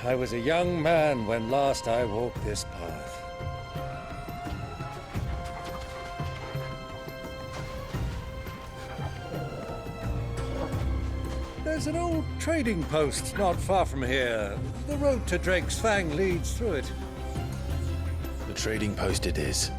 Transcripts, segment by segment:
I was a young man when last I walked this path. There's an old trading post not far from here. The road to Drake's Fang leads through it. The trading post it is.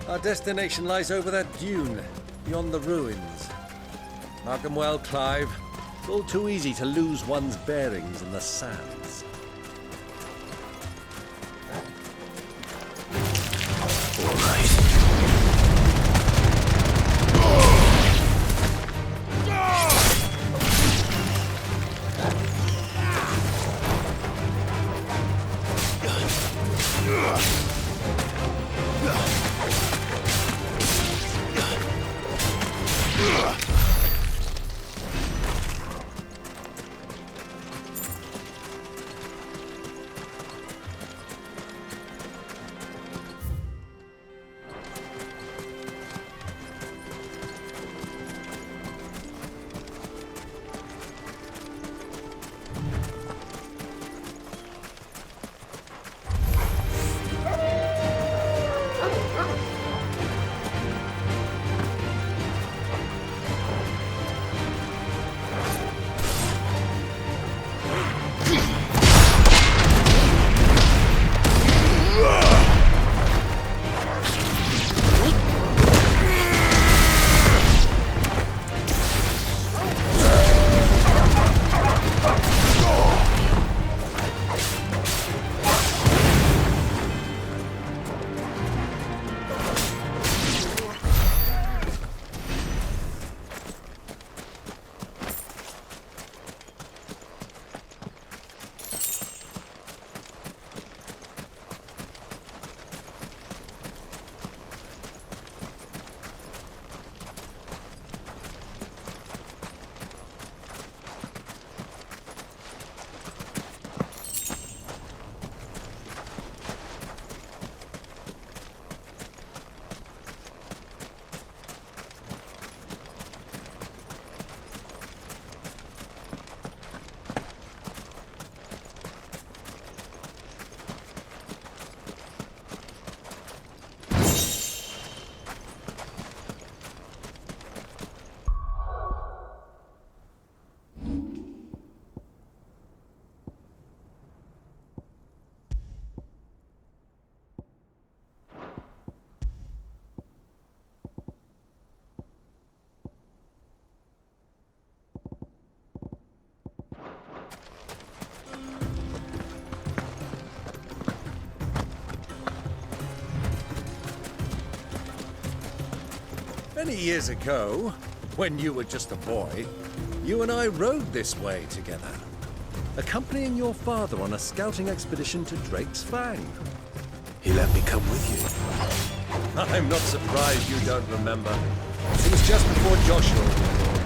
Our destination lies over that dune, beyond the ruins. Mark 'em well, Clive. It's all too easy to lose one's bearings in the sands. All right. Many years ago, when you were just a boy, you and I rode this way together, accompanying your father on a scouting expedition to Drake's Fang. He let me come with you. I'm not surprised you don't remember. It was just before Joshua was born.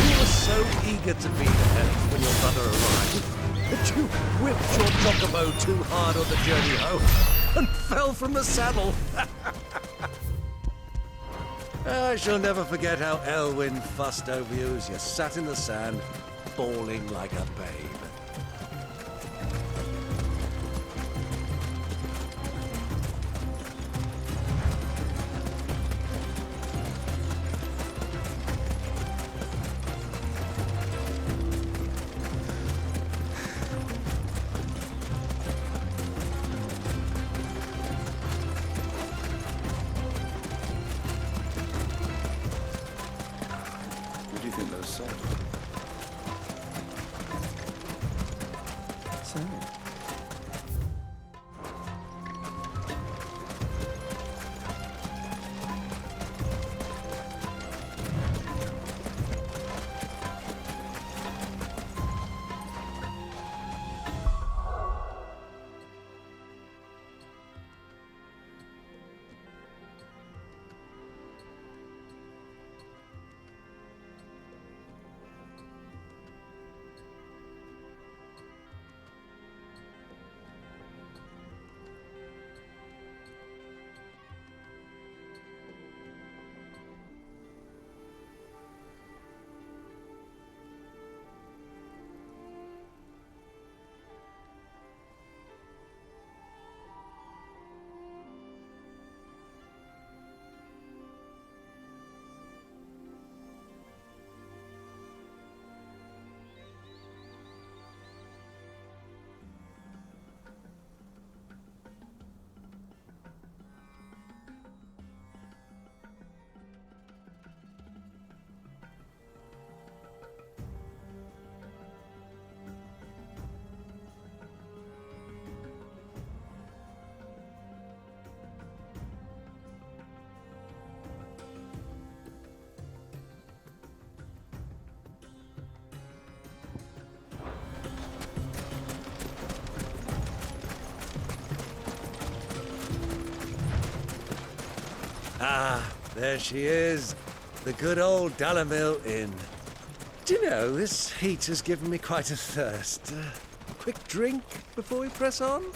You were so eager to be there when your brother arrived that you whipped your chocobo too hard on the journey home and fell from the saddle. I shall never forget how Elwyn fussed over you as you sat in the sand, bawling like a babe. What do you think those said? Ah, there she is. The good old Dalamil Inn. Do you know, this heat has given me quite a thirst. Quick drink before we press on?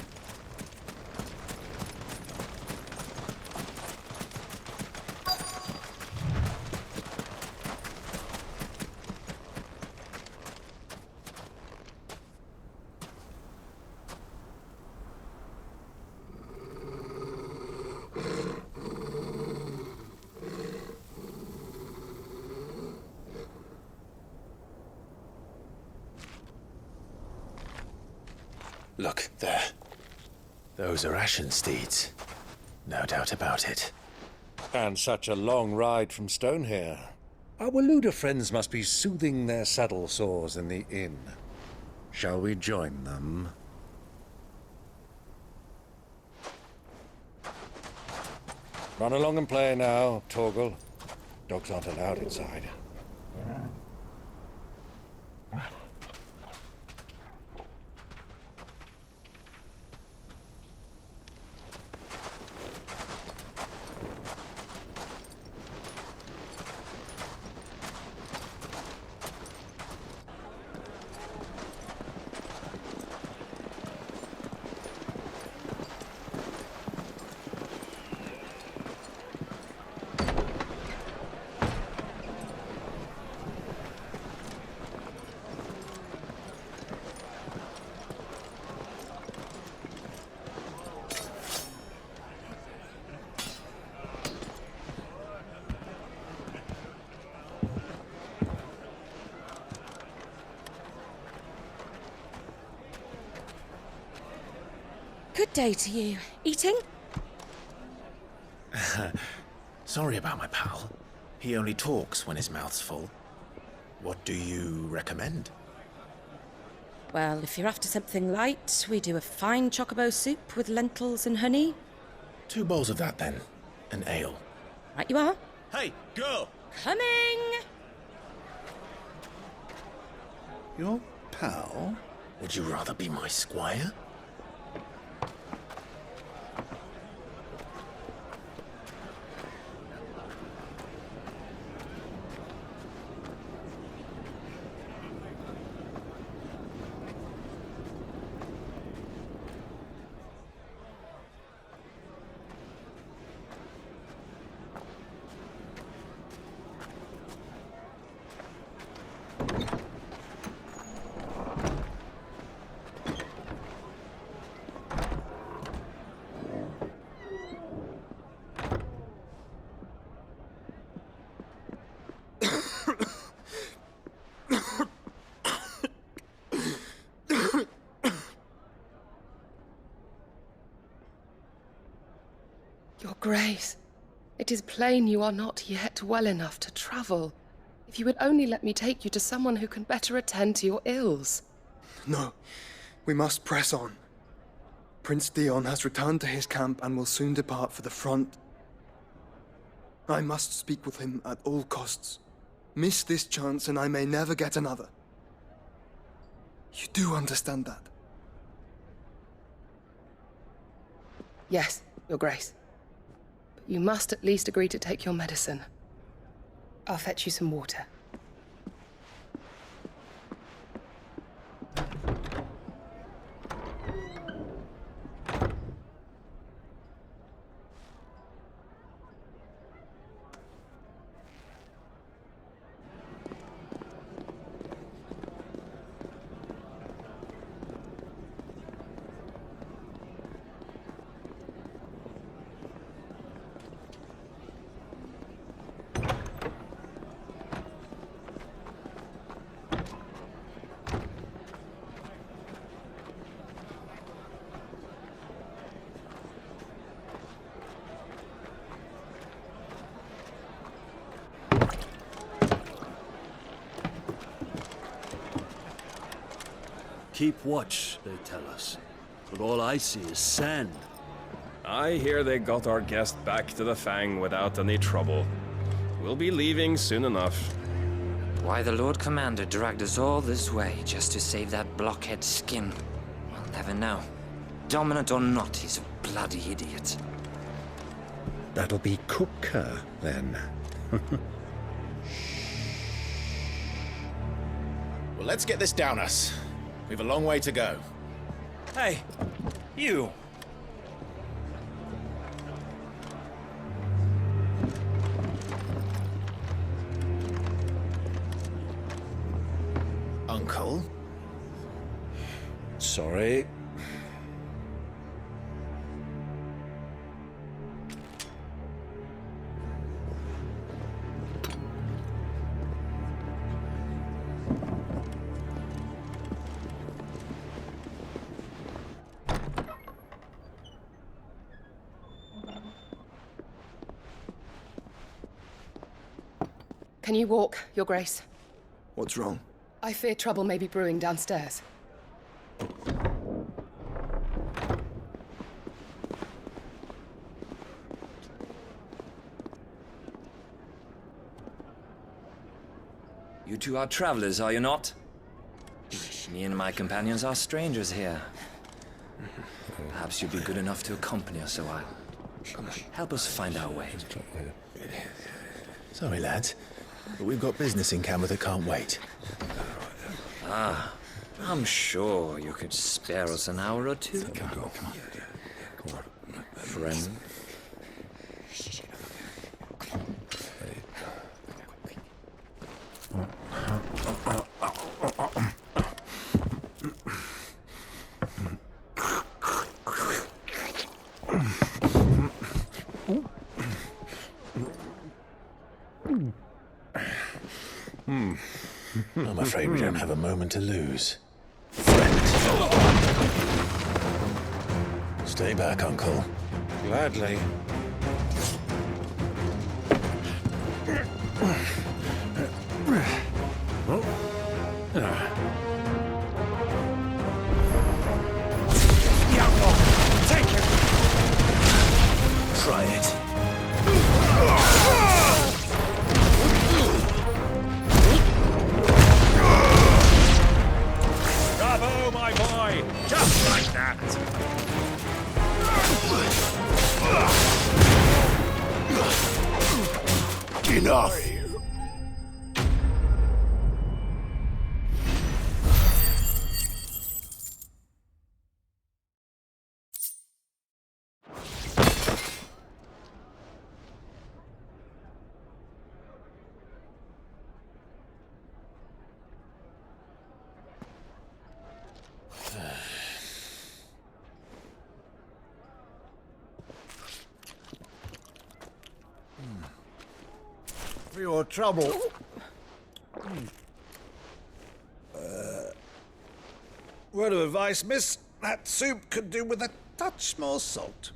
Look, there. Those are ashen steeds. No doubt about it. And such a long ride from Stone here. Our Waluda friends must be soothing their saddle sores in the inn. Shall we join them? Run along and play now, Torgal. Dogs aren't allowed inside. Good day to you. Eating? Sorry about my pal. He only talks when his mouth's full. What do you recommend? Well, if you're after something light, we do a fine chocobo soup with lentils and honey. 2 bowls of that, then. An ale. Right you are. Hey, girl! Coming! Your pal? Would you rather be my squire? Your Grace, it is plain you are not yet well enough to travel. If you would only let me take you to someone who can better attend to your ills. No, we must press on. Prince Theon has returned to his camp and will soon depart for the front. I must speak with him at all costs. Miss this chance and I may never get another. You do understand that? Yes, Your Grace. But you must at least agree to take your medicine. I'll fetch you some water. Keep watch, they tell us. But all I see is sand. I hear they got our guest back to the Fang without any trouble. We'll be leaving soon enough. Why the Lord Commander dragged us all this way just to save that blockhead skin, we'll never know. Dominant or not, he's a bloody idiot. That'll be cooker, then. Well, let's get this down us. We've a long way to go. Hey, you! Uncle? Sorry. Can you walk, Your Grace? What's wrong? I fear trouble may be brewing downstairs. You two are travelers, are you not? Me and my companions are strangers here. Perhaps you'd be good enough to accompany us a while. Help us find our way. Sorry, lads, but we've got business in camera that can't wait. I'm sure you could spare us an hour or two. Come on. Friend. I'm afraid we don't have a moment to lose. Friend. Stay back, Uncle. Gladly. Try it. Bravo, my boy! Just like that! Enough! For your trouble. Word of advice, miss. That soup could do with a touch more salt.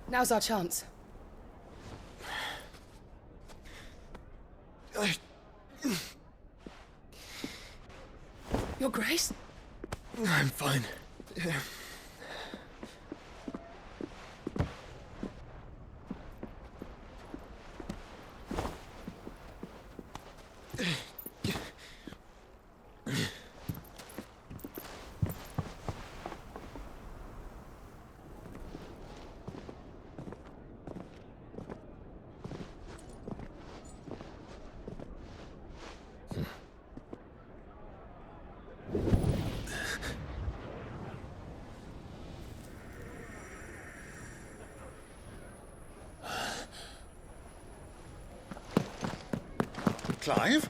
Now's our chance. Your Grace? I'm fine. Clive?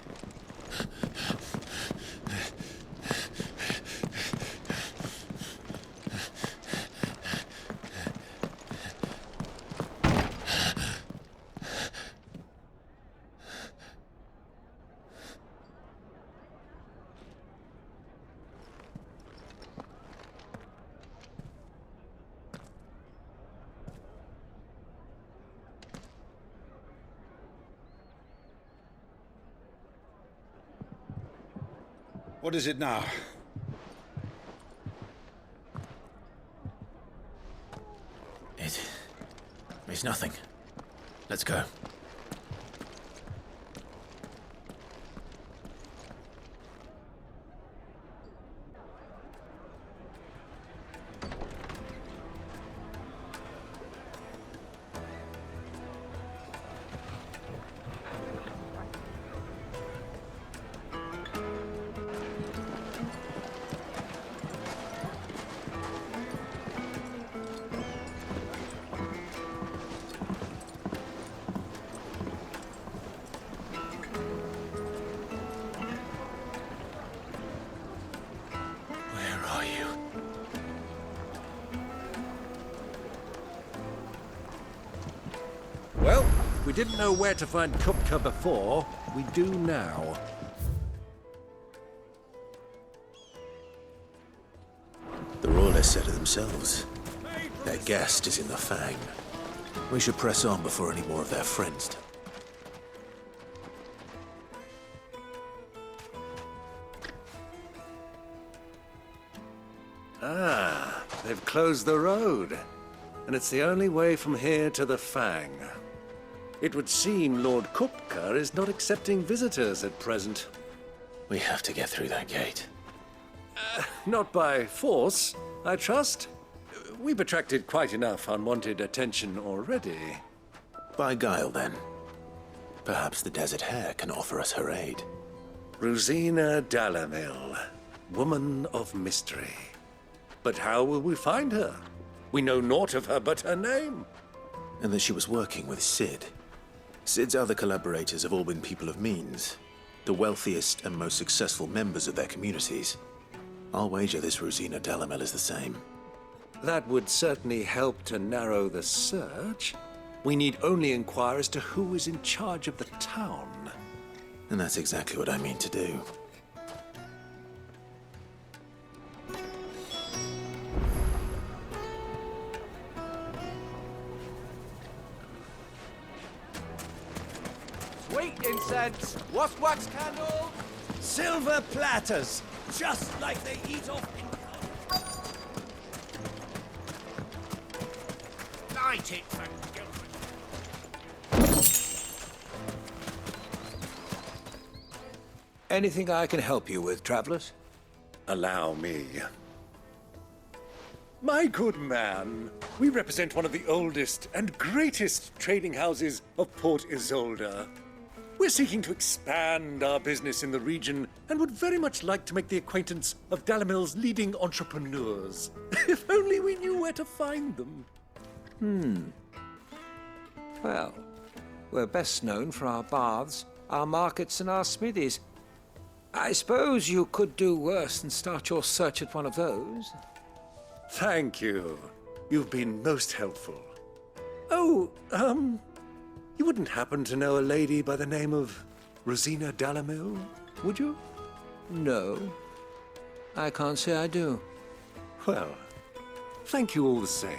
What is it now? It's nothing. Let's go. Well, we didn't know where to find Kupka before. We do now. The Royalists said it themselves. Their guest is in the Fang. We should press on before any more of their friends do. Ah, they've closed the road. And it's the only way from here to the Fang. It would seem Lord Kupka is not accepting visitors at present. We have to get through that gate. Not by force, I trust. We've attracted quite enough unwanted attention already. By guile, then. Perhaps the Desert Hare can offer us her aid. Rosina Dalamil, woman of mystery. But how will we find her? We know naught of her but her name. And that she was working with Sid. Sid's other collaborators have all been people of means, the wealthiest and most successful members of their communities. I'll wager this Rosina Dalamel is the same. That would certainly help to narrow the search. We need only inquire as to who is in charge of the town. And that's exactly what I mean to do. Sweet incense, wax candle, silver platters, just like they eat off in light it, thank you. Anything I can help you with, travelers? Allow me. My good man, we represent one of the oldest and greatest trading houses of Port Isolde. We're seeking to expand our business in the region and would very much like to make the acquaintance of Dalamil's leading entrepreneurs. If only we knew where to find them. Well, we're best known for our baths, our markets, and our smithies. I suppose you could do worse than start your search at one of those. Thank you. You've been most helpful. Oh, you wouldn't happen to know a lady by the name of Rosina Dalamil, would you? No, I can't say I do. Well, thank you all the same.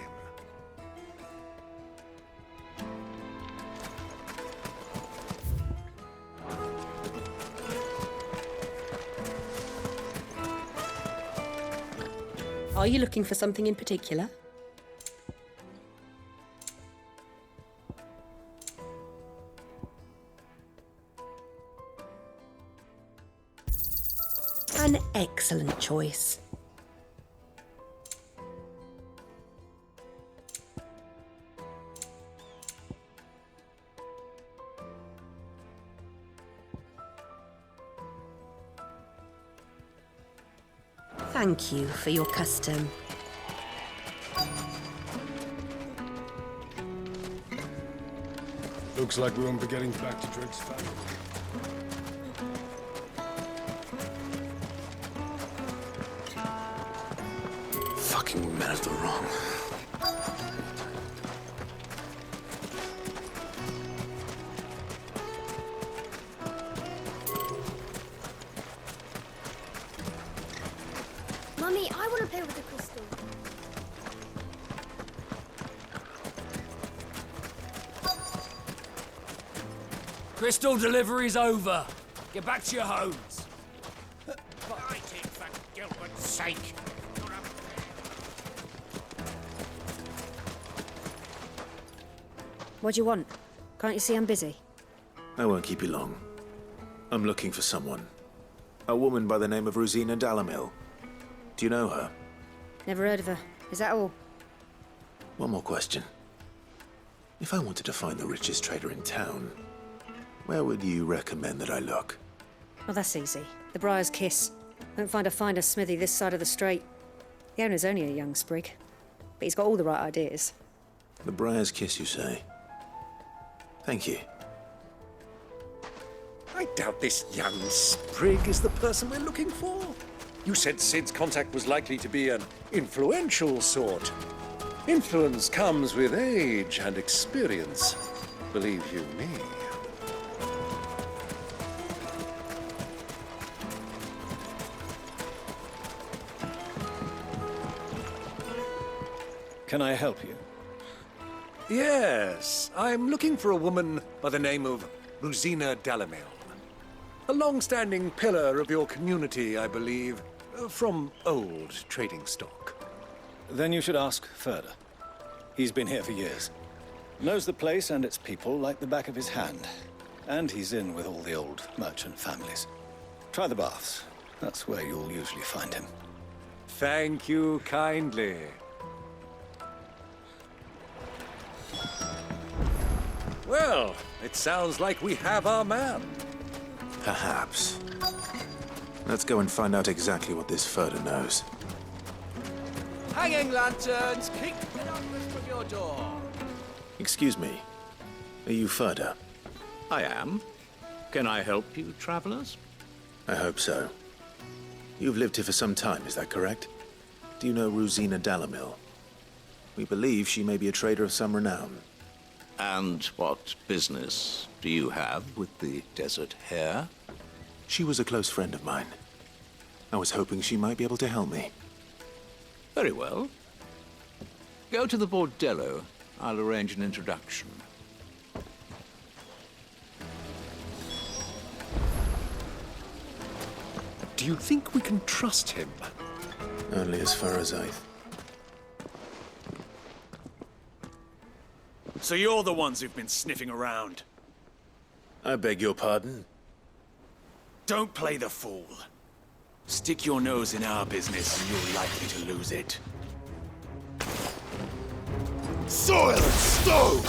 Are you looking for something in particular? An excellent choice. Thank you for your custom. Looks like we won't be getting back to Drake's family. Fucking men of the wrong. Mummy, I want to play with the crystal. Crystal delivery's over. Get back to your homes. Fighting for Gilbert's sake. What do you want? Can't you see I'm busy? I won't keep you long. I'm looking for someone. A woman by the name of Rosina Dalamil. Do you know her? Never heard of her. Is that all? One more question. If I wanted to find the richest trader in town, where would you recommend that I look? Well, that's easy. The Briar's Kiss. Won't find a finer smithy this side of the strait. The owner's only a young sprig, but he's got all the right ideas. The Briar's Kiss, you say? Thank you. I doubt this young sprig is the person we're looking for. You said Sid's contact was likely to be an influential sort. Influence comes with age and experience, believe you me. Can I help you? Yes, I'm looking for a woman by the name of Rosina Dalamil. A long-standing pillar of your community, I believe, from old trading stock. Then you should ask Ferda. He's been here for years. Knows the place and its people like the back of his hand. And he's in with all the old merchant families. Try the baths. That's where you'll usually find him. Thank you kindly. Well, it sounds like we have our man. Perhaps. Let's go and find out exactly what this Ferda knows. Hanging lanterns, keep the numbers from your door. Excuse me. Are you Ferda? I am. Can I help you, travelers? I hope so. You've lived here for some time, is that correct? Do you know Rosina Dalamil? We believe she may be a trader of some renown. And what business do you have with the desert hare? She was a close friend of mine. I was hoping she might be able to help me. Very well. Go to the bordello. I'll arrange an introduction. Do you think we can trust him? Only as far as I... So you're the ones who've been sniffing around. I beg your pardon? Don't play the fool. Stick your nose in our business and you're likely to lose it. Soil and stone!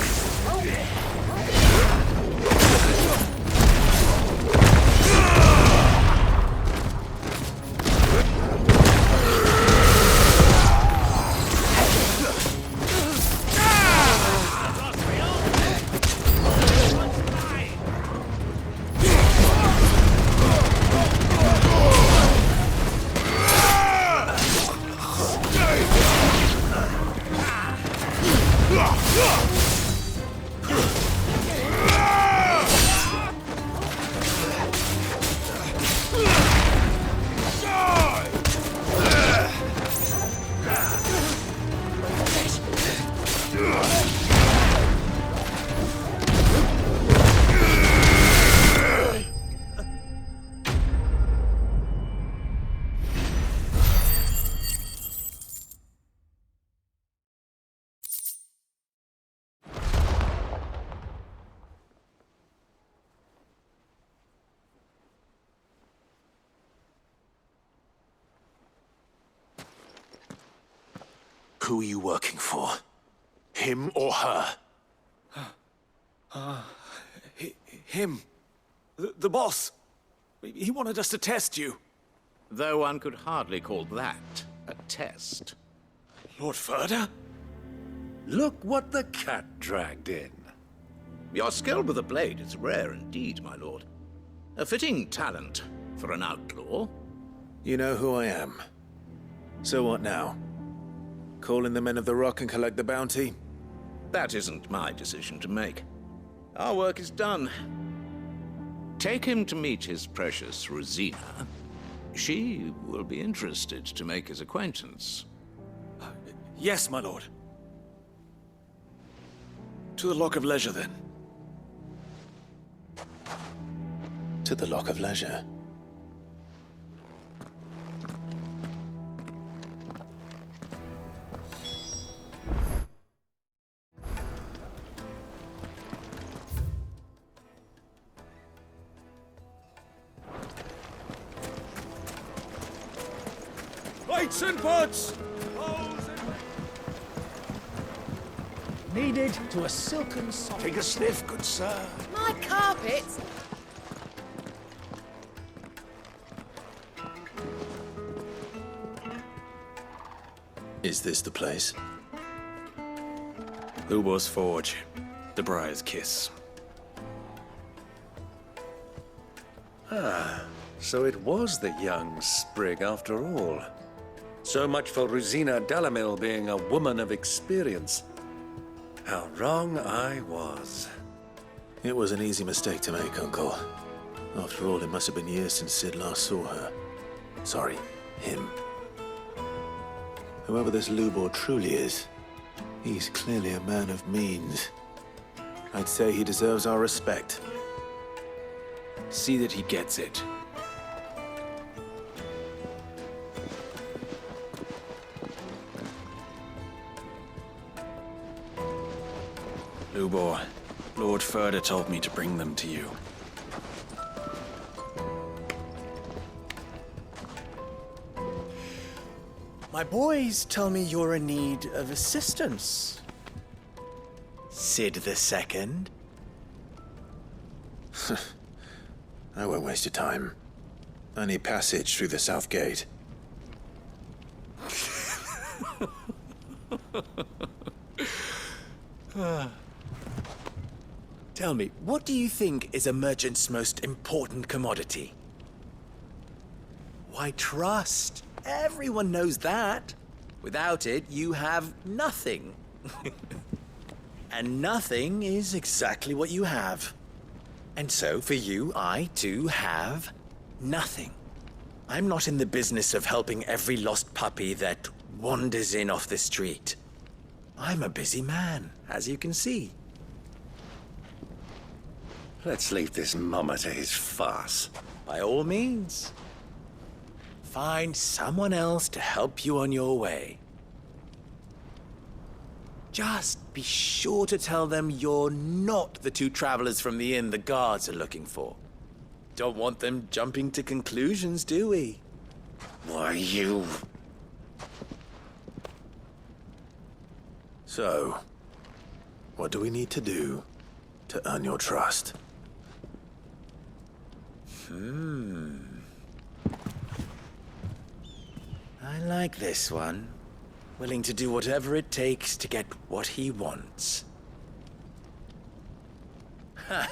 Who are you working for? Him or her? Him. The boss. He wanted us to test you. Though one could hardly call that a test. Lord Ferda? Look what the cat dragged in. Your skill with the blade is rare indeed, my lord. A fitting talent for an outlaw. You know who I am. So what now? Call in the Men of the Rock and collect the bounty? That isn't my decision to make. Our work is done. Take him to meet his precious Rosina. She will be interested to make his acquaintance. Yes, my lord. To the Lock of Leisure, then. To the Lock of Leisure. Lights and boots! Kneaded to a silken soft. Take a sniff, good sir. My carpets! Is this the place? Lubor's Forge. The Briar's Kiss. So it was the young sprig after all. So much for Rosina Delamil being a woman of experience. How wrong I was. It was an easy mistake to make, Uncle. After all, it must have been years since Sid last saw her. Sorry, him. Whoever this Lubor truly is, he's clearly a man of means. I'd say he deserves our respect. See that he gets it. Lubor, Lord Furder told me to bring them to you. My boys tell me you're in need of assistance. Sid the Second? I won't waste your time. I need passage through the south gate. Tell me, what do you think is a merchant's most important commodity? Why, trust. Everyone knows that. Without it, you have nothing. And nothing is exactly what you have. And so, for you, I, too, have nothing. I'm not in the business of helping every lost puppy that wanders in off the street. I'm a busy man, as you can see. Let's leave this mummer to his farce. By all means. Find someone else to help you on your way. Just be sure to tell them you're not the two travelers from the inn the guards are looking for. Don't want them jumping to conclusions, do we? Why, you... So, what do we need to do to earn your trust? I like this one. Willing to do whatever it takes to get what he wants. Ha!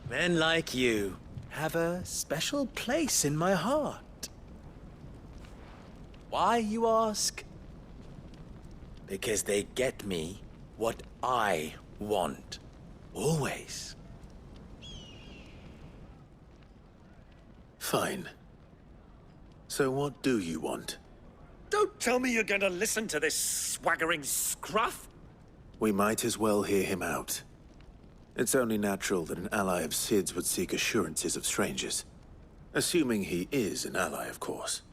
Men like you have a special place in my heart. Why, you ask? Because they get me what I want. Always. Fine. So what do you want? Don't tell me you're going to listen to this swaggering scruff! We might as well hear him out. It's only natural that an ally of Sid's would seek assurances of strangers. Assuming he is an ally, of course.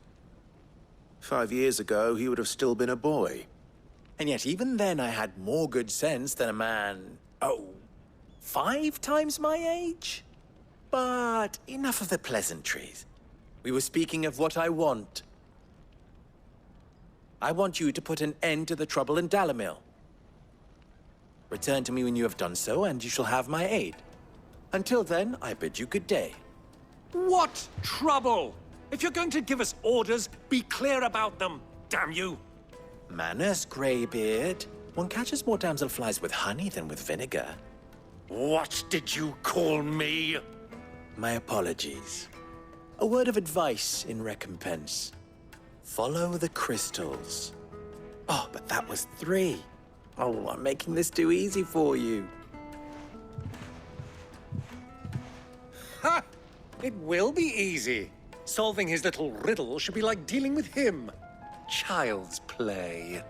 5 years ago, he would have still been a boy. And yet even then I had more good sense than a man, 5 times my age? But enough of the pleasantries. We were speaking of what I want. I want you to put an end to the trouble in Dalamil. Return to me when you have done so, and you shall have my aid. Until then, I bid you good day. What trouble? If you're going to give us orders, be clear about them, damn you! Manners, Greybeard. One catches more damselflies with honey than with vinegar. What did you call me? My apologies. A word of advice in recompense. Follow the crystals. Oh, but that was 3. Oh, I'm making this too easy for you. Ha! It will be easy. Solving his little riddle should be like dealing with him. Child's play.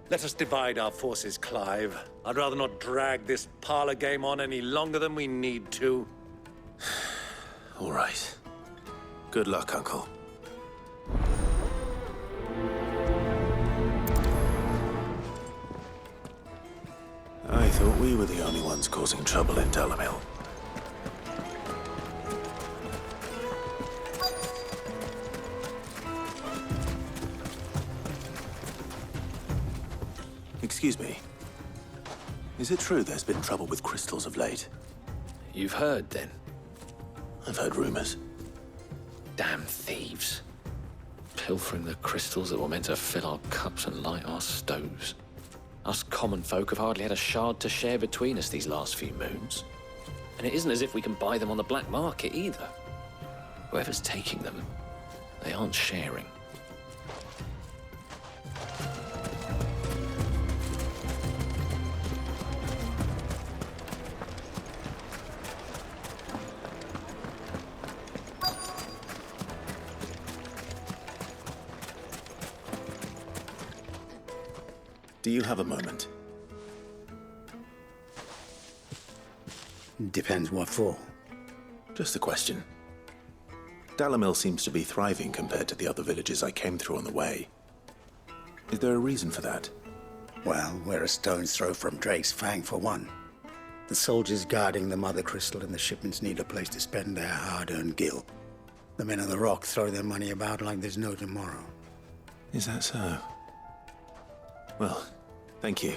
Let us divide our forces, Clive. I'd rather not drag this parlor game on any longer than we need to. All right. Good luck, Uncle. I thought we were the only ones causing trouble in Dalamil. Excuse me. Is it true there's been trouble with crystals of late? You've heard, then? I've heard rumors. Damn thieves. Pilfering the crystals that were meant to fill our cups and light our stoves. Us common folk have hardly had a shard to share between us these last few moons. And it isn't as if we can buy them on the black market either. Whoever's taking them, they aren't sharing. Do you have a moment? Depends what for. Just a question. Dalamil seems to be thriving compared to the other villages I came through on the way. Is there a reason for that? Well, we're a stone's throw from Drake's Fang for one. The soldiers guarding the Mother Crystal and the shipments need a place to spend their hard-earned gil. The men of the Rock throw their money about like there's no tomorrow. Is that so? Well, thank you.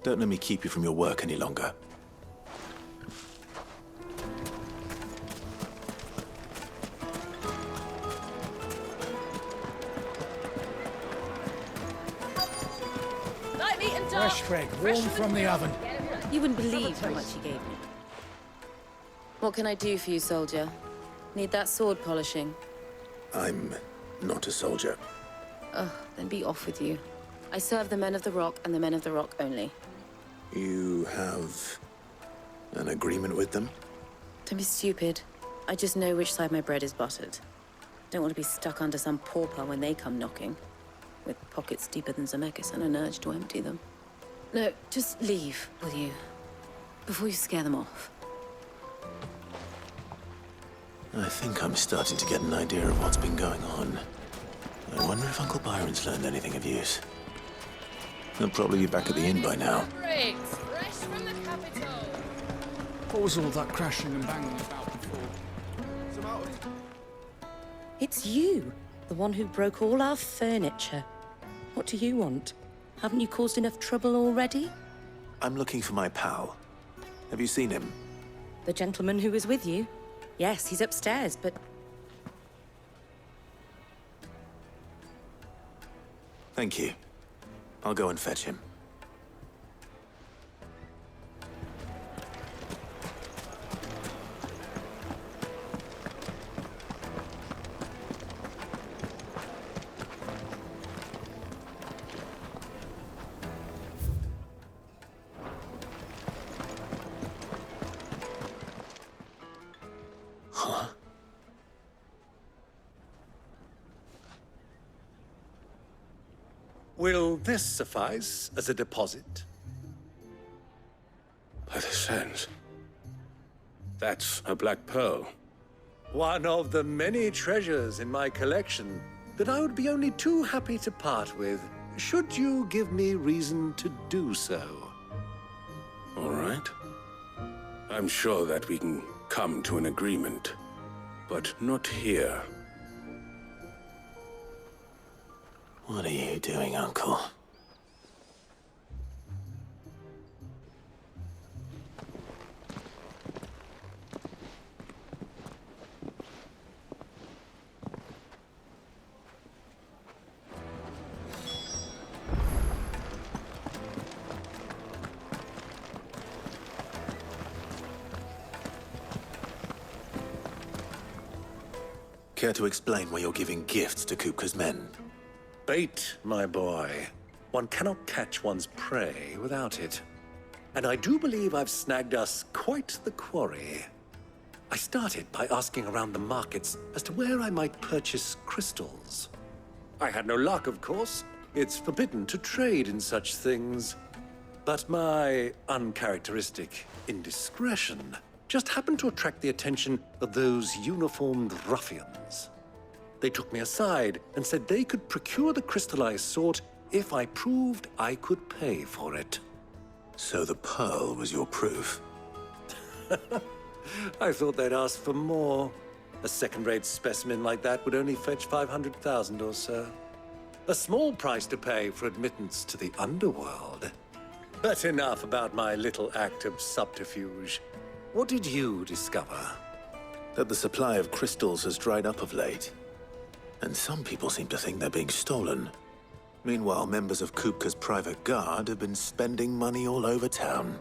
Don't let me keep you from your work any longer. Fresh bread, warm from the oven. You wouldn't believe how much he gave me. What can I do for you, soldier? Need that sword polishing? I'm not a soldier. Ugh, then be off with you. I serve the men of the Rock and the men of the Rock only. You have an agreement with them? Don't be stupid. I just know which side my bread is buttered. Don't want to be stuck under some pauper when they come knocking, with pockets deeper than Zemeckis and an urge to empty them. No, just leave, will you? Before you scare them off. I think I'm starting to get an idea of what's been going on. I wonder if Uncle Byron's learned anything of use. He'll probably be back at the inn by now. Briggs, fresh from the capital. What was all that crashing and banging about before? It's you, the one who broke all our furniture. What do you want? Haven't you caused enough trouble already? I'm looking for my pal. Have you seen him? The gentleman who was with you? Yes, he's upstairs, but... Thank you. I'll go and fetch him. Huh? Will this suffice as a deposit? By the sands. That's a black pearl. One of the many treasures in my collection that I would be only too happy to part with, should you give me reason to do so. All right. I'm sure that we can come to an agreement, but not here. What are you doing, Uncle? Care to explain why you're giving gifts to Kupka's men? Bait, my boy. One cannot catch one's prey without it. And I do believe I've snagged us quite the quarry. I started by asking around the markets as to where I might purchase crystals. I had no luck, of course. It's forbidden to trade in such things. But my uncharacteristic indiscretion just happened to attract the attention of those uniformed ruffians. They took me aside and said they could procure the crystal I sought if I proved I could pay for it. So the pearl was your proof? I thought they'd ask for more. A second-rate specimen like that would only fetch 500,000 or so. A small price to pay for admittance to the underworld. But enough about my little act of subterfuge. What did you discover? That the supply of crystals has dried up of late. And some people seem to think they're being stolen. Meanwhile, members of Kupka's private guard have been spending money all over town.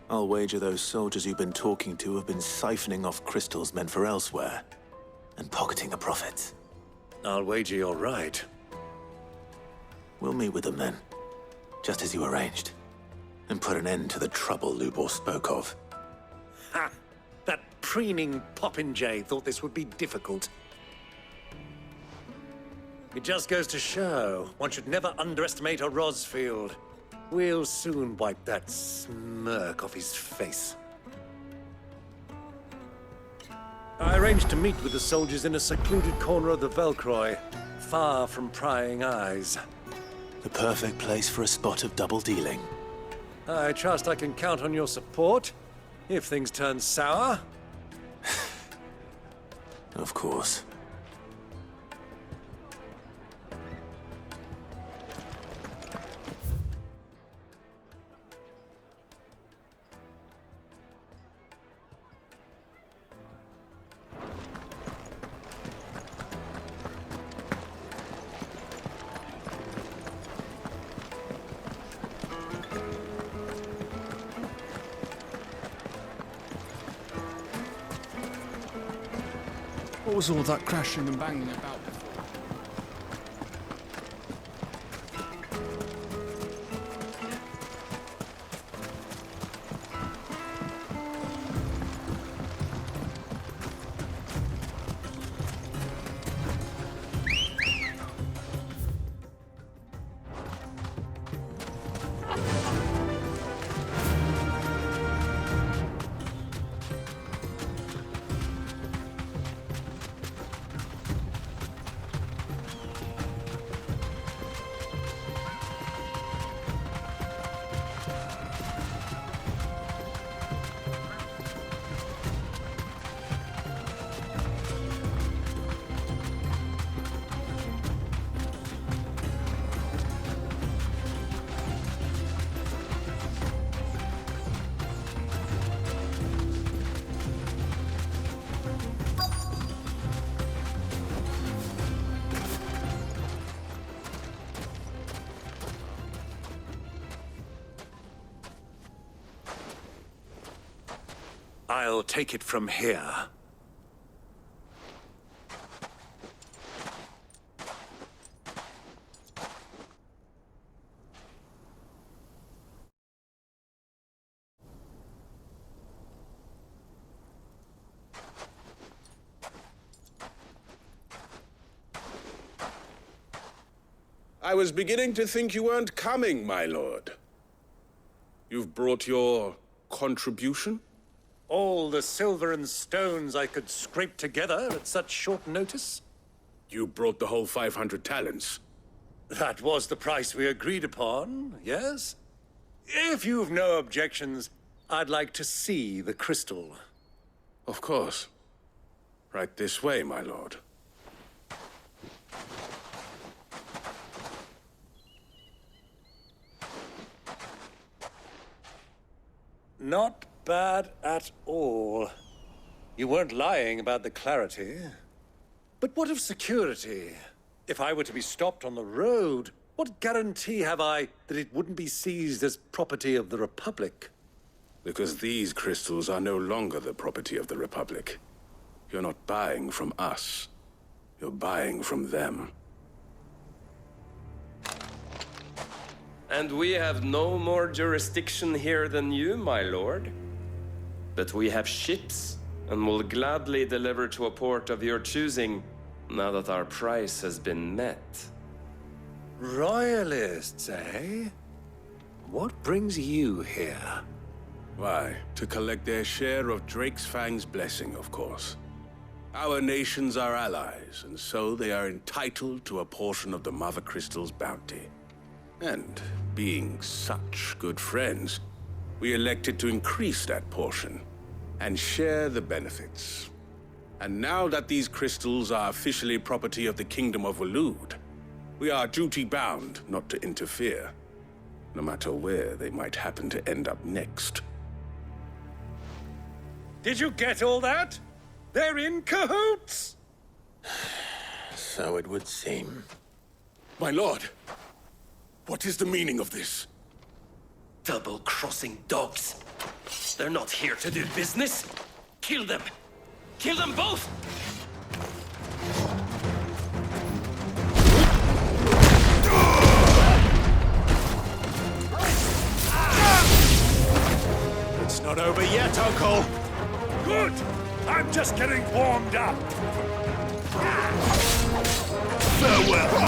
I'll wager those soldiers you've been talking to have been siphoning off crystals meant for elsewhere, and pocketing the profits. I'll wager you're right. We'll meet with them then, just as you arranged, and put an end to the trouble Lubor spoke of. Ha! That preening popinjay thought this would be difficult. It just goes to show, one should never underestimate a Rosfield. We'll soon wipe that smirk off his face. I arranged to meet with the soldiers in a secluded corner of the Velcroy, far from prying eyes. The perfect place for a spot of double dealing. I trust I can count on your support, if things turn sour. Of course. What was all that crashing and banging about before? I'll take it from here. I was beginning to think you weren't coming, my lord. You've brought your contribution? All the silver and stones I could scrape together at such short notice? You brought the whole 500 talents. That was the price we agreed upon, yes? If you've no objections, I'd like to see the crystal. Of course. Right this way, my lord. Not bad at all. You weren't lying about the clarity. But what of security? If I were to be stopped on the road, what guarantee have I that it wouldn't be seized as property of the Republic? Because these crystals are no longer the property of the Republic. You're not buying from us. You're buying from them. And we have no more jurisdiction here than you, my lord. But we have ships, and will gladly deliver to a port of your choosing, now that our price has been met. Royalists, eh? What brings you here? Why, to collect their share of Drake's Fang's blessing, of course. Our nations are allies, and so they are entitled to a portion of the Mother Crystal's bounty. And being such good friends, we elected to increase that portion and share the benefits. And now that these crystals are officially property of the Kingdom of Waloed, We are duty-bound not to interfere, no matter where they might happen to end up next. Did you get all that? They're in cahoots! So it would seem. My lord, what is the meaning of this? Double-crossing dogs. They're not here to do business. Kill them. Kill them both! It's not over yet, Uncle. Good. I'm just getting warmed up. Farewell.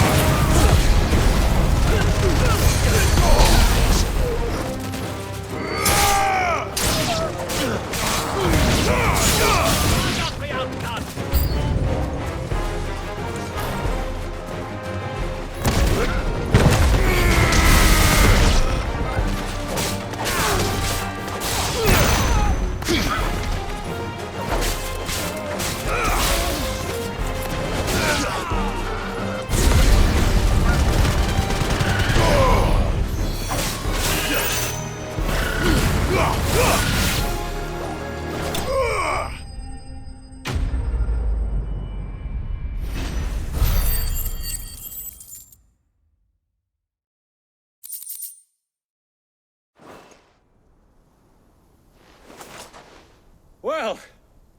Well,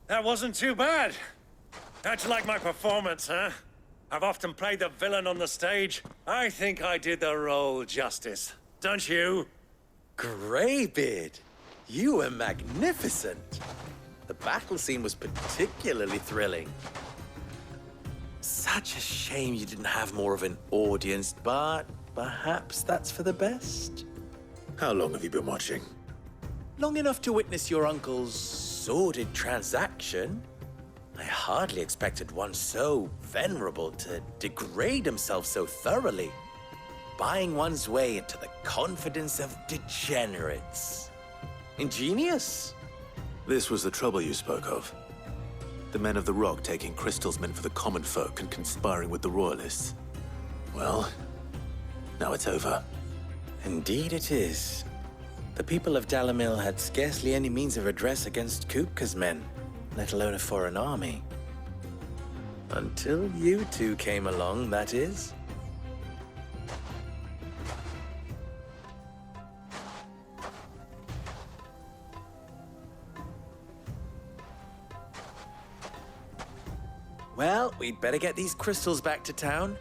that wasn't too bad. How'd you like my performance, huh? I've often played the villain on the stage. I think I did the role justice. Don't you? Greybeard, you were magnificent. The battle scene was particularly thrilling. Such a shame you didn't have more of an audience, but perhaps that's for the best. How long have you been watching? Long enough to witness your uncle's sordid transaction. I hardly expected one so venerable to degrade himself so thoroughly, buying one's way into the confidence of degenerates. Ingenious. This was the trouble you spoke of. The men of the Rock taking crystals meant for the common folk and conspiring with the Royalists. Well, now it's over. Indeed it is. The people of Dalamil had scarcely any means of redress against Kupka's men, let alone a foreign army. Until you two came along, that is. Well, we'd better get these crystals back to town.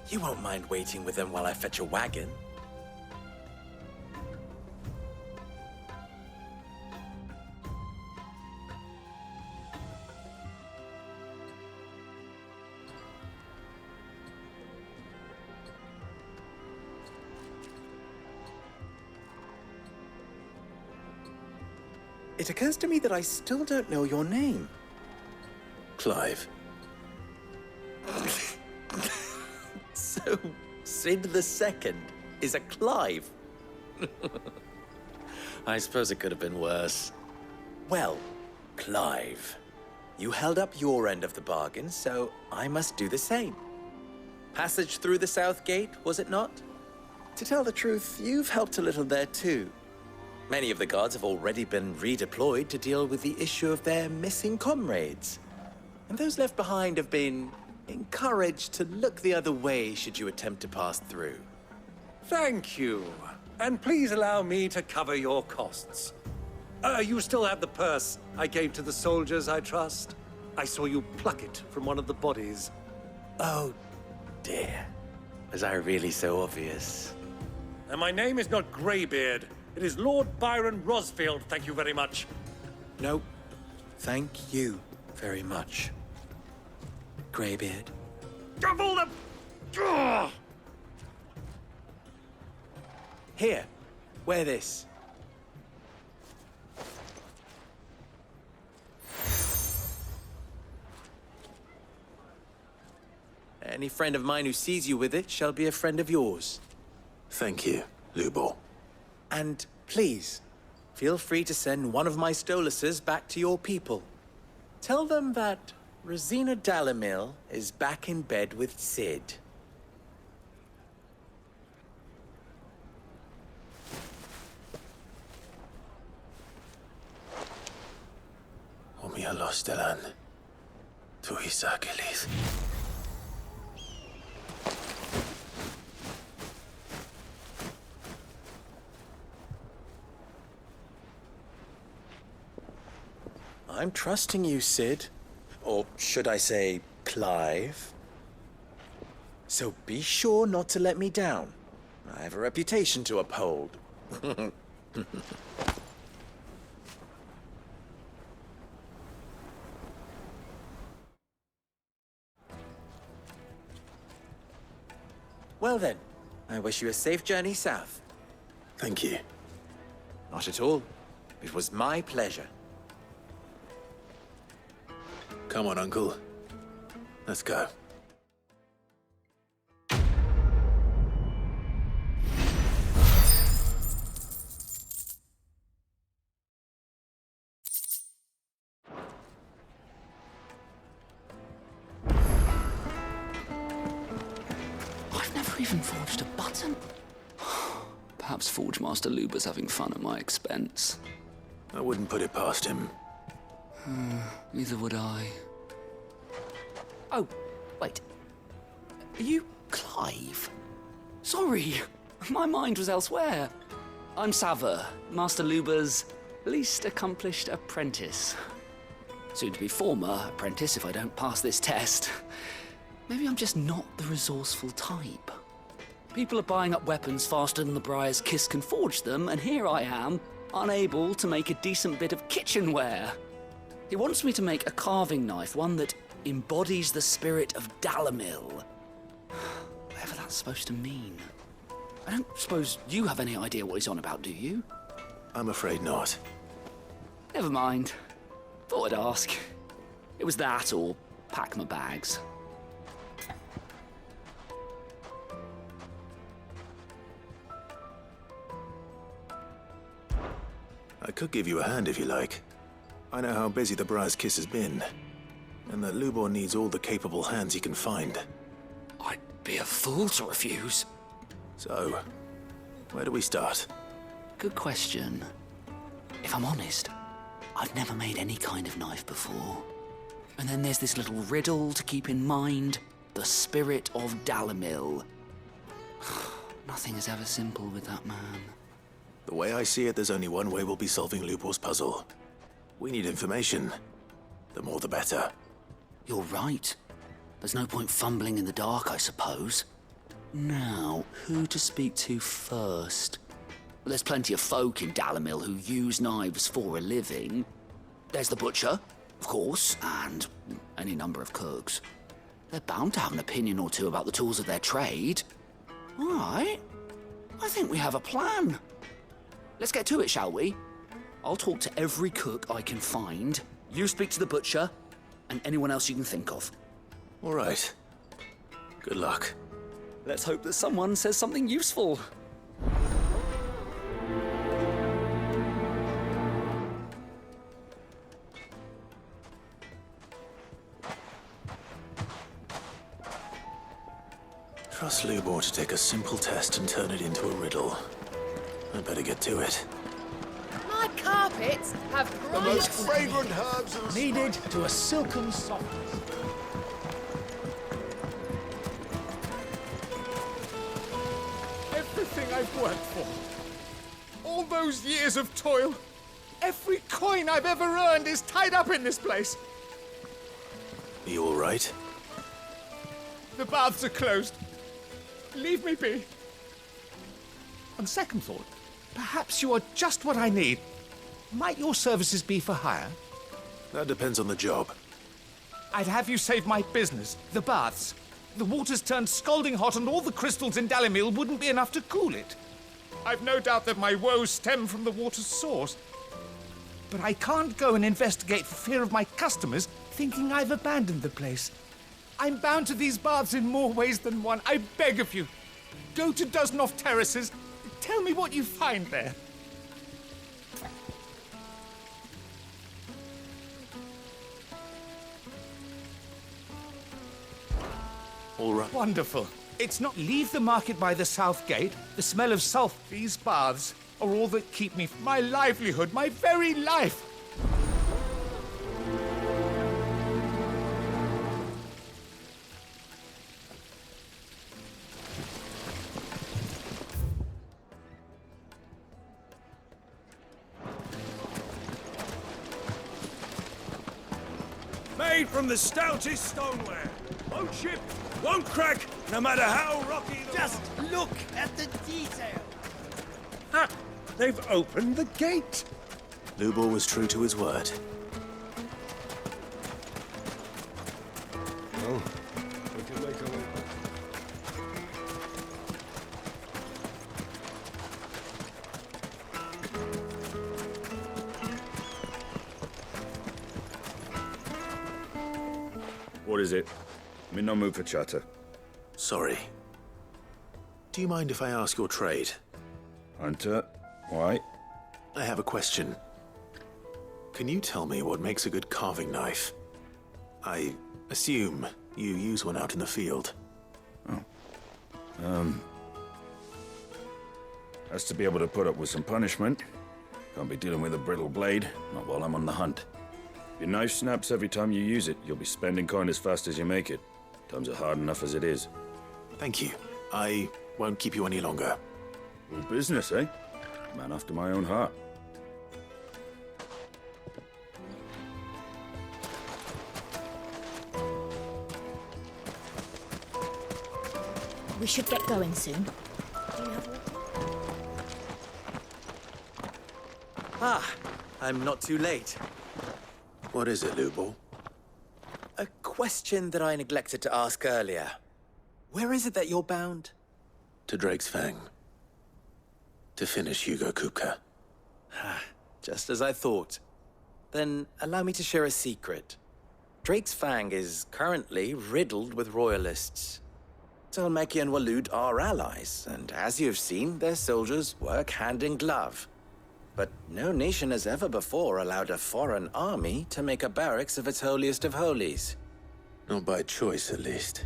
You won't mind waiting with them while I fetch a wagon. It occurs to me that I still don't know your name. Clive. So, Sid the Second is a Clive? I suppose it could have been worse. Well, Clive, you held up your end of the bargain, so I must do the same. Passage through the South Gate, was it not? To tell the truth, you've helped a little there too. Many of the guards have already been redeployed to deal with the issue of their missing comrades. And those left behind have been encouraged to look the other way should you attempt to pass through. Thank you. And please allow me to cover your costs. You still have the purse I gave to the soldiers, I trust? I saw you pluck it from one of the bodies. Oh, dear. Was I really so obvious? And my name is not Greybeard. It is Lord Byron Rosfield, thank you very much. No, thank you very much, Greybeard. Double the... Ugh! Here, wear this. Any friend of mine who sees you with it shall be a friend of yours. Thank you, Lubor. And please, feel free to send one of my Stoluses back to your people. Tell them that Rosina Dalamil is back in bed with Sid. Stellan. Tuis Achilles. I'm trusting you, Sid. Or should I say, Clive? So be sure not to let me down. I have a reputation to uphold. Well then, I wish you a safe journey south. Thank you. Not at all. It was my pleasure. Come on, Uncle. Let's go. I've never even forged a button. Perhaps Forge Master Luber's having fun at my expense. I wouldn't put it past him. Neither would I. Oh, wait. Are you Clive? Sorry, my mind was elsewhere. I'm Sava, Master Luber's least accomplished apprentice. Soon to be former apprentice if I don't pass this test. Maybe I'm just not the resourceful type. People are buying up weapons faster than the Briar's Kiss can forge them, and here I am, unable to make a decent bit of kitchenware. He wants me to make a carving knife, one that embodies the spirit of Dalamil. Whatever that's supposed to mean. I don't suppose you have any idea what he's on about, do you? I'm afraid not. Never mind. Thought I'd ask. It was that or pack my bags. I could give you a hand if you like. I know how busy the Briar's Kiss has been, and that Lubor needs all the capable hands he can find. I'd be a fool to refuse. So, where do we start? Good question. If I'm honest, I've never made any kind of knife before. And then there's this little riddle to keep in mind. The spirit of Dalamil. Nothing is ever simple with that man. The way I see it, there's only one way we'll be solving Lubor's puzzle. We need information. The more the better. You're right. There's no point fumbling in the dark, I suppose. Now, who to speak to first? Well, there's plenty of folk in Dalamil who use knives for a living. There's the butcher, of course, and any number of cooks. They're bound to have an opinion or two about the tools of their trade. All right. I think we have a plan. Let's get to it, shall we? I'll talk to every cook I can find. You speak to the butcher, and anyone else you can think of. All right. Good luck. Let's hope that someone says something useful. Trust Lubor to take a simple test and turn it into a riddle. I'd better get to it. My carpets have The most bright fragrant herbs and Kneaded to a silken softness. Everything I've worked for. All those years of toil. Every coin I've ever earned is tied up in this place. Are you all right? The baths are closed. Leave me be. On second thought, perhaps you are just what I need. Might your services be for hire? That depends on the job. I'd have you save my business, the baths. The water's turned scalding hot and all the crystals in Dalamil wouldn't be enough to cool it. I've no doubt that my woes stem from the water's source. But I can't go and investigate for fear of my customers thinking I've abandoned the place. I'm bound to these baths in more ways than one. I beg of you. Go to Dusnoff Terraces. Tell me what you find there. All right. Wonderful. It's not leave the market by the south gate. The smell of sulphur. These baths are all that keep me, my livelihood, my very life. made from the stoutest stoneware. Won't chip, won't crack, no matter how rocky the... Just look at the detail. Ha! They've opened the gate. Lubor was true to his word. Oh, we can make our way back. What is it? I'm in no mood for chatter. Sorry. Do you mind if I ask your trade? Hunter, why? I have a question. Can you tell me what makes a good carving knife? I assume you use one out in the field. Has to be able to put up with some punishment. Can't be dealing with a brittle blade, not while I'm on the hunt. If your knife snaps every time you use it, you'll be spending coin as fast as you make it. Times are hard enough as it is. Thank you. I won't keep you any longer. Good business, eh? Man after my own heart. We should get going soon. Do you have water? I'm not too late. What is it, Lubor? A question that I neglected to ask earlier. Where is it that you're bound? To Drake's Fang. To finish Hugo Kupka. Just as I thought. Then allow me to share a secret. Drake's Fang is currently riddled with royalists. Talmeki and Waloed are allies, and as you've seen, their soldiers work hand in glove. But no nation has ever before allowed a foreign army to make a barracks of its holiest of holies. Not by choice, at least.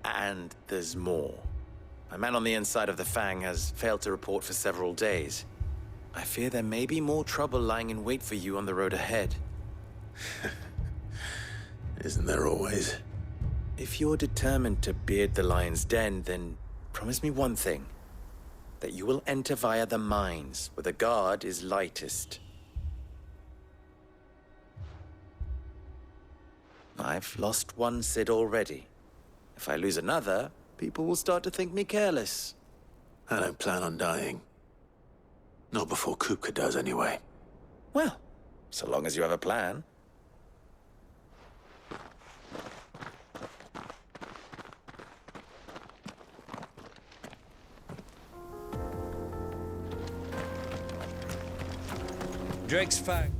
And there's more. A man on the inside of the Fang has failed to report for several days. I fear there may be more trouble lying in wait for you on the road ahead. Isn't there always? If you're determined to beard the lion's den, then promise me one thing. That you will enter via the mines, where the guard is lightest. I've lost one Cid already. If I lose another, people will start to think me careless. I don't plan on dying. Not before Kupka does, anyway. Well, so long as you have a plan. Drake's Fang.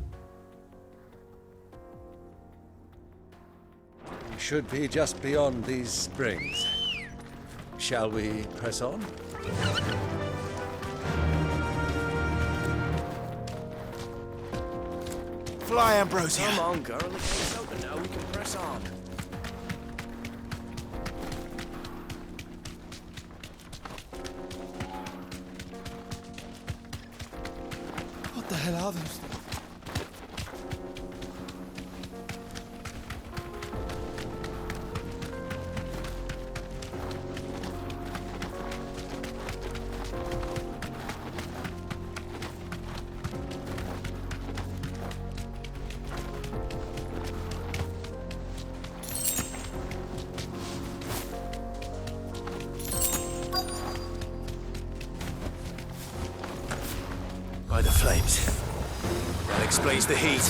We should be just beyond these springs. Shall we press on? Fly, Ambrosia. Come on, girl. The gate's open now. We can press on. What the hell are those things? By the flames. That explains the heat.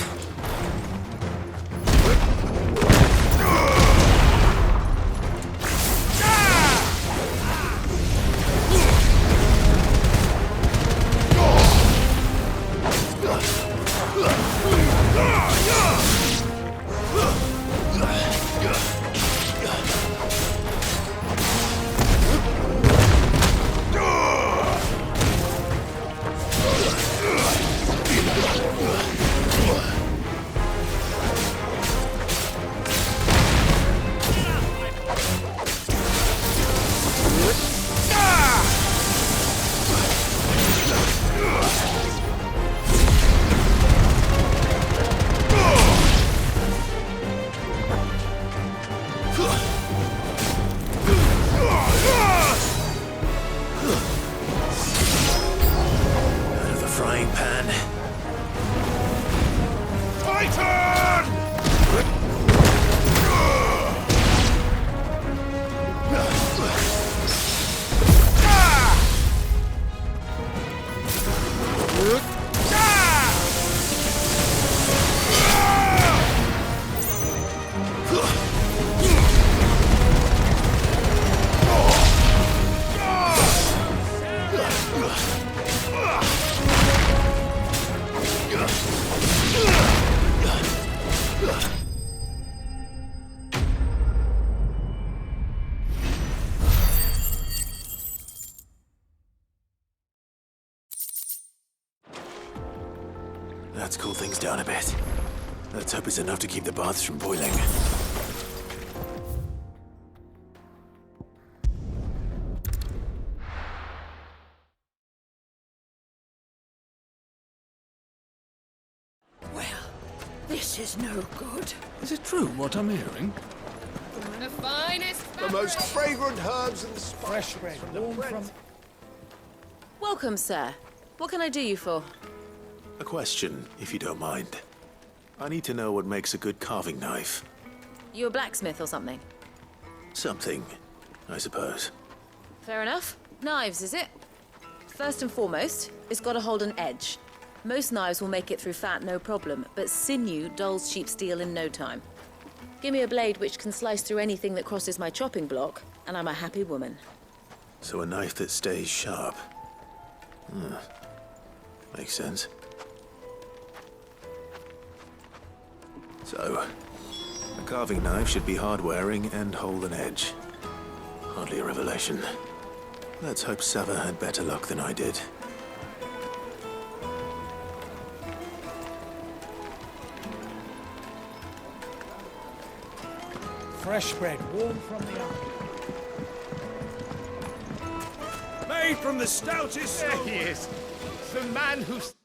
That's cooled things down a bit. Let's hope it's enough to keep the baths from boiling. This is no good. Is it true what I'm hearing? The finest. The most fragrant herbs and Fresh bread, warm from... Welcome, sir. What can I do you for? A question, if you don't mind. I need to know what makes a good carving knife. You a blacksmith or something? Something, I suppose. Fair enough. Knives, is it? First and foremost, it's got to hold an edge. Most knives will make it through fat, no problem, but sinew dulls cheap steel in no time. Give me a blade which can slice through anything that crosses my chopping block, and I'm a happy woman. So a knife that stays sharp. Makes sense. So, a carving knife should be hard-wearing and hold an edge. Hardly a revelation. Let's hope Sava had better luck than I did. Fresh bread, warm from the oven. Made from the stoutest... There he is. The man who's...